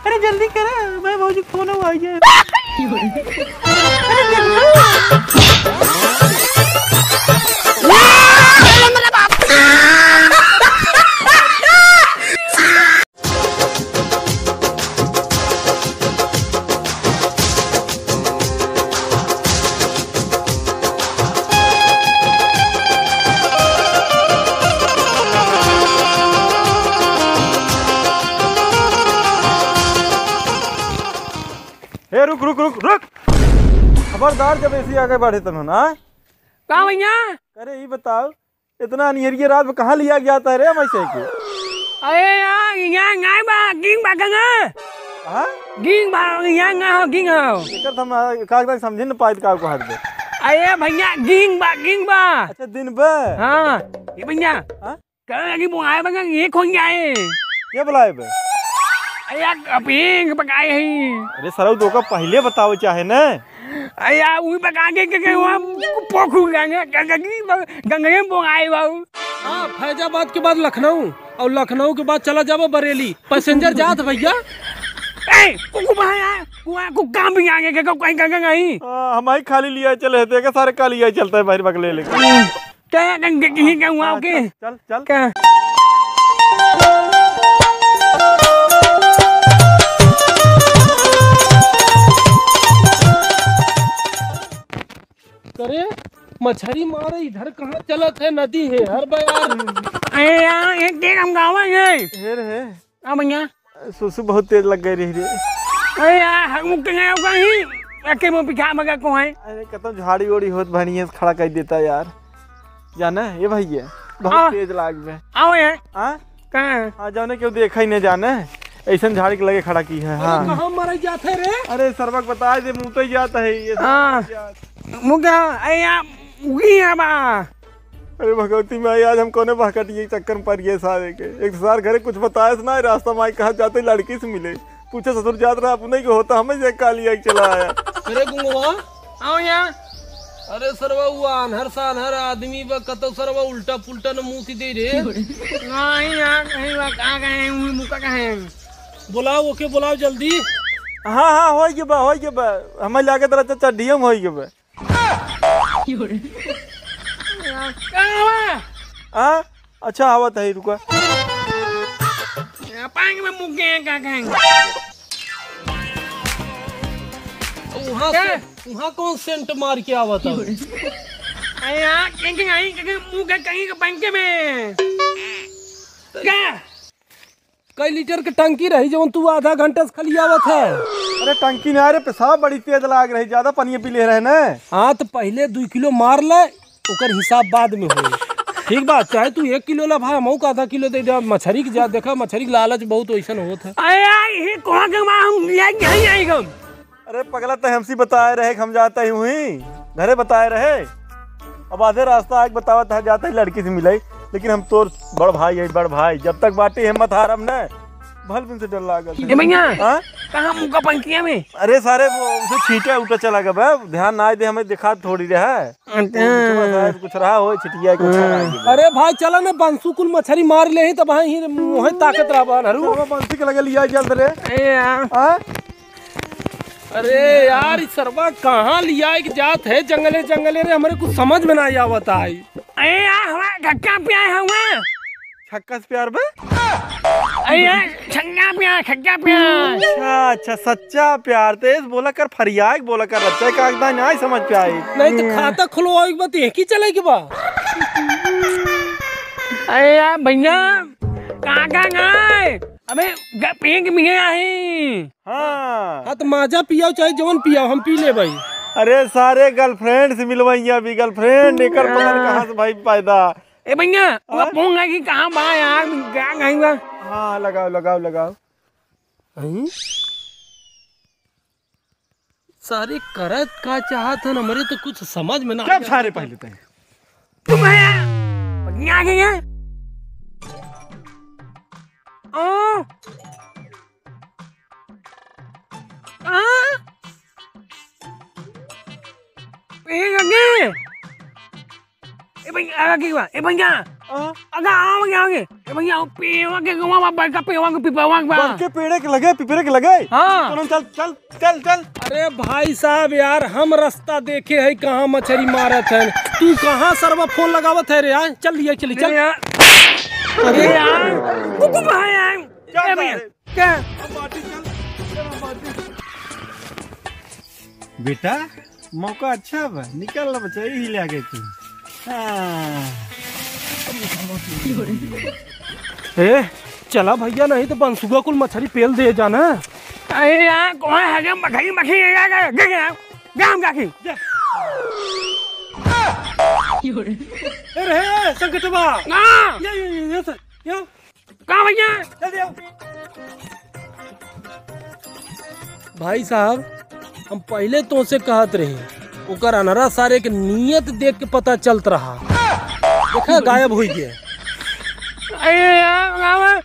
अरे जल्दी करो, मैं भौजी फोन आ गया। रुक रुक रुक रुक, खबरदार जब ऐसी आगे बढ़े तुम ना। कहाँ भैया? अरे ये बताओ, इतना अनियरिया रात में कहाँ लिया गया था रे हमेशा के? अरे यार यहाँ गाय बा गिंग बा कंगा। हां गिंग बा यहाँ गा हो गिंग हो। एकर हम कागज समझे न पाइत का को हट दे। अरे भैया गिंग बा। अच्छा दिन बे। हां ये भैया हां कह लगी बुआए बंगा ये खोन जाए। क्या बुलाए बे? अरे कपिंग पकाए है। अरे सरौ तो का पहले बताओ चाहे ना। अरे वही पका के वहां पोखू गंगे में बुआए बाऊ। हां फैजाबाद के बाद लखनऊ और लखनऊ के बाद चला जाबो बरेली। पैसेंजर जात भैया। ए कुकु भाया को काम भी आगे के कहीं कहीं। हां हम ही खाली लिया चले थे के सारे का लिया चलता है बाहर बगले लेके। क्या गंगे की क्या हुआ ओके? चल चल क्या करे मछली मारे इधर कहाँ चला थे? नदी है हर बार। अरे यार एक देख हम गाँव है। हेर है अब भैया सुसु बहुत तेज लग गई रही रे। अरे यार हम मुक्के गए कहीं अके में पिछा मगा को है। अरे कतम झाड़ी ओड़ी होत भनिए खड़ा कर देता यार। जाना ये भैया बहुत तेज लाग में। आओ यार। हां कहां? आ जाने क्यों देखा ही नहीं जाने। ऐसन झाड़ी के लगे खड़ा की है। हां कहाँ मारे जाते रे? अरे सरबक बता दे मुंह पे जाता है ये। हां मुक्का अरे यार उगी है बा। अरे भगवती माई आज हम कोने बहकट ये चक्कर में पड़ गए सारे के। एक सार घरे कुछ बताया ना रास्ता माई कहाँ जाते लड़की से मिले पूछे ससुर जात रहा अपने को होता हमें जे का लिया चला आया। अरे गुंगवा आओ यार। अरे सरवा हुआ अनहर सा अनहर आदमी बा कतो सरवा उल्टा पुल्टा न मुंह दे रे। नहीं यार कहीं बा कहां गए हुई मुक्का कहां है? बुलाओ ओके बुलाओ जल्दी। हाँ हाँ हो गए बा हमें लागे तेरा चाचा डीएम हो गए बा। हाँ अच्छा आवत है रुका। पाएंगे में मुक्के क्या कहेंगे? वहाँ कौन सेंट मार के आवत है? अरे यार कहीं आई मुंह के कहीं के बैंक में क्या? कई लीटर की टंकी रही जो तू आधा घंटा से खाली आवत है। अरे टंकी ना रे पेशाब बड़ी तेज लाग रही ज्यादा पानी पी ले रहे ना। हाँ तो पहले 2 किलो मार ले उकर हिसाब बाद में हो। ठीक बात चाहे तू 1 किलो ला भाई मऊ का आधा किलो दे दे। मछली की जा देखा मछली की लालच बहुत वैसा होता है। अरे यार ये कहाँ के मां हम यहीं आएगा। अरे पगला तो हमसे बताए रहे हम जाते ही हुई घरे बताए रहे। अब आधे रास्ता आगे बतावा था जाते ही लड़की से मिले लेकिन हम तो बड़ भाई है बड़ भाई जब तक बाटी हिम्मत हारम न भल दिन से डर लागल। ये भैया हां कहां मुंह का पंखिया में? अरे सारे उसे छीटे उठा चला गया बे ध्यान ना दे हमें दिखा थोड़ी रहा कुछ रहा हो छिटिया कुछ। अरे भाई चला ना बंसू कुल मछली मार ले ही तब ही मुंह ताकत रहा हरू बंसी के लगे लिया जल्द रे। अरे यार इस सरवा कहाँ लिया एक जात है जंगले जंगले रे हमारे कुछ समझ में ना आवता है। अरे यार हमारा धक्का प्यार हुआ छक्का से प्यार बे। अरे यार छक्का प्यार। अच्छा सच्चा प्यार तेज बोला कर फरियाद बोला कर रच्चा कागदा नहीं समझ पे आई। नहीं तो खाता खुलवाओ एक बात एक ही चलेगी बा। अरे यार भैया कहाँ गए? अबे पेंग में है। हाँ तो माजा पियाओ चाहे जवन पियाओ हम पी ले भाई। अरे सारे गर्लफ्रेंड से मिलवाइया भी गर्लफ्रेंड एकर पता कहाँ से भाई पैदा। ए भैया वो पूंगा की कहाँ बा यार क्या कहेंगा? हाँ लगाओ लगाओ लगाओ। सारे करत का चाहत है हमारे तो कुछ समझ में ना। कब सारे पहले तक तुम भैया आ गए अगर आओगे आओगे भैया पेवा के गवा बड़का पेवा के पिपवा के पेड़े के लगे पिपरे के लगे। हाँ चल चल चल चल। अरे भाई साहब यार हम रास्ता देखे है कहाँ मछली मारत है, तू कहाँ सरवा फोन लगावत है रे यार। चल लिया चली चल। अरे यार कुकु भाई यार क्या भैया क्या बेटा मौका अच्छा बा, निकल बच्चा ही ले आगे तू। ए चला भैया नहीं तो बंसुआ कुल मछली पेल दे जाना। अरे यार कौन है क्या मखई मखई गाम गाखी अरे संकटवा ना ये सर यो कहाँ भैया जल्दी आओ। भाई साहब हम पहले तो से कहत रहे ओकर अनरा सारे के नियत देख के पता चलत रहा, देखा गायब हो गया। अरे यार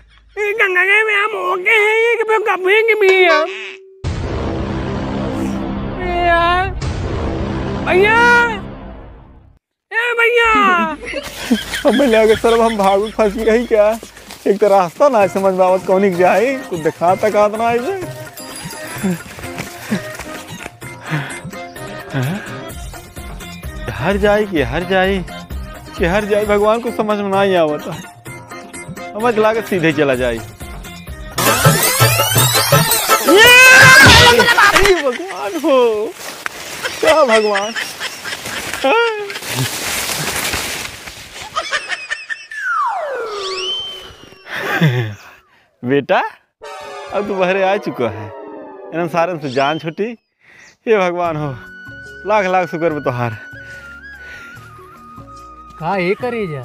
गंगा में हम हो गए हैं ये कि कभी के भी हम यार भैया ए भैया हमें लगे सर हम भागू फंस गई क्या। एक तो रास्ता ना समझ में आवत कौन जाए कुछ दिखा तक ना ऐसे। हर जाए कि हर जाए भगवान को समझ में नहीं आवता। समझ लागे सीधे चला जाए। भगवान हो क्या भगवान। बेटा अब तू बहरे आ चुका है, एकदम सारे से जान छुट्टी। हे भगवान हो लाख लाख शुक्र बतोहार। का ये करे जा,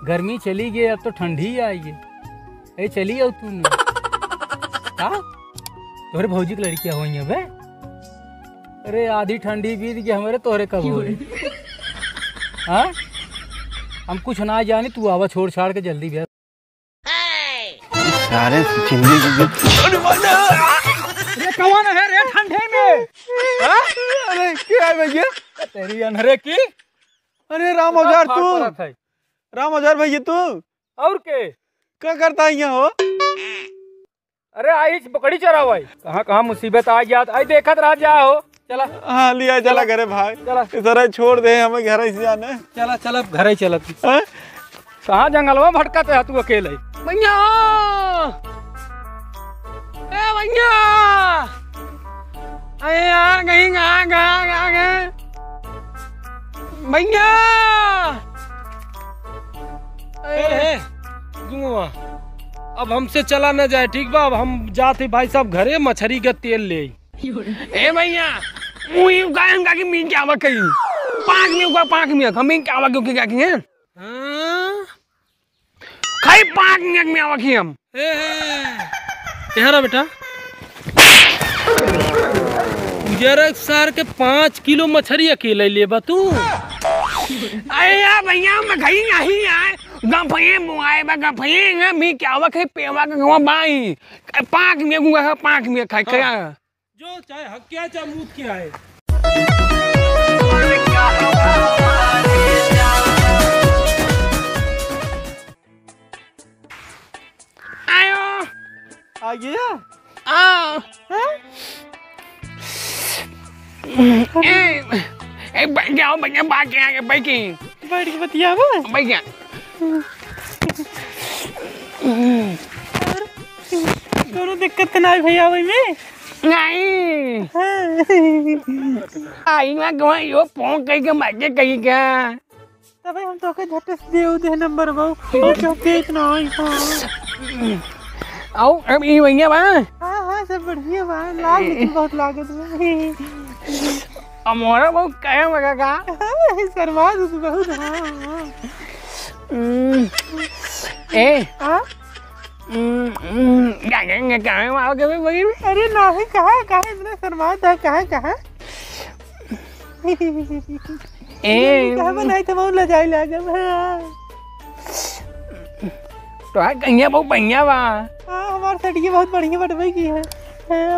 गर्मी चली गई अब तो ठंडी आई है। चली आओ तू का तोहरे भौजी की लड़कियां हुई है बे। अरे आधी ठंडी बीत गई हमारे तोहरे कब हो रही। हाँ हम कुछ ना जाने, तू आवा छोड़ छाड़ के जल्दी भैया। अरे कौन है रे ठंडे में? अरे क्या है भैया तेरी अनहरे की। अरे राम औजार तू, राम औजार भैया तू और के क्या करता है यहाँ हो। अरे आई बकरी चरा हुआ कहाँ कहाँ मुसीबत आ गया। आई देखत रह जा हो। चला हाँ लिया चला घरे भाई। चला इधर छोड़ दे हमें घर से जाने। चला चला घर ही चला। कहाँ जंगल में भटकाते है तू अकेले। भैया ए भैया अरे यार कहीं कहाँ गए भैया। अब हमसे चला न जाए ठीक बा। अब हम जाते भाई साहब घरे मछली का तेल ले। ए भैया मुई गायन का की मीन क्या आवा कहीं पाक में उगा पाक में हम क्या आवा क्यों क्या किए खाई पाक में आवा की हम। तेरा बेटा जरा सार के 5 किलो मछली अकेले ले बा तू। अरे यार भैया मैं कहीं नहीं आए गफे मुआए बा गफे मी क्या आवा कहीं पेवा का गवा बाई पाक में उगा पाक में खाई क्या जो चाहे हक क्या चाहे मूत क्या है। आयो आ गया आ ए बैठ जाओ भैया बात क्या है बैठ के बतिया वो बैठ गया दोनों दिक्कत ना है भैया वही में नहीं आई ना गवा यो फोन कहीं के मारे कहीं क्या तब हम तो के झट से दे नंबर बहु जो के इतना है। आओ अब ये भैया बा हां सब बढ़िया बा। लाग लेकिन बहुत लागत में हमारा बहुत क्या मगा का शर्मा तू बहुत। हां ए हां क्या आओ के भाई। अरे नहीं कहा कहा इतना शर्मा था कहा कहा ए कहा बनाई तो बहुत लजाई लागे। तो है कन्या बहुत बढ़िया बा। हां हमार सड़िए बहुत बढ़िया बटवे की है।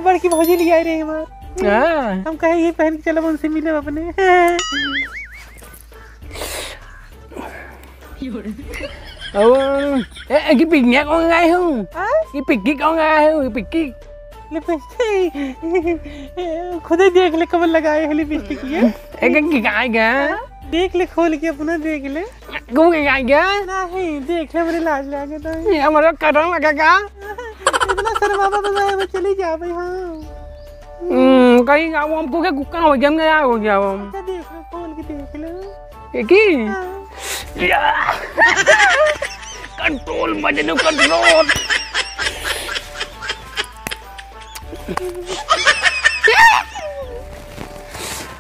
बड़की भौजी ले आई रही हमार। हां हम कहे ये पहन के चलो उनसे मिले अपने। cái pin nhạc con gái không cái पिक्की कौन गया है वो पिक्की खुद ही देख ले कब लगाए है लिपस्टिक ये एक की गाय गया देख ले खोल के अपना देख ले को के गाय गया नहीं देख ले मेरे लाज लगे तो ये हमारा करम लगा का इतना शर्मावा बजाया मैं चली जा भाई हां कहीं गाँव हमको क्या कुत्ता हो गया गया हो गया हम देख ले खोल के देख ले की कंट्रोल मजनू कंट्रोल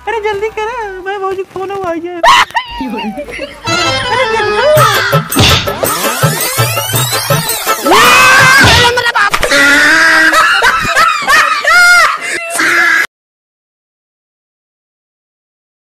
अरे जल्दी करो मैं बहुत फोन आ गया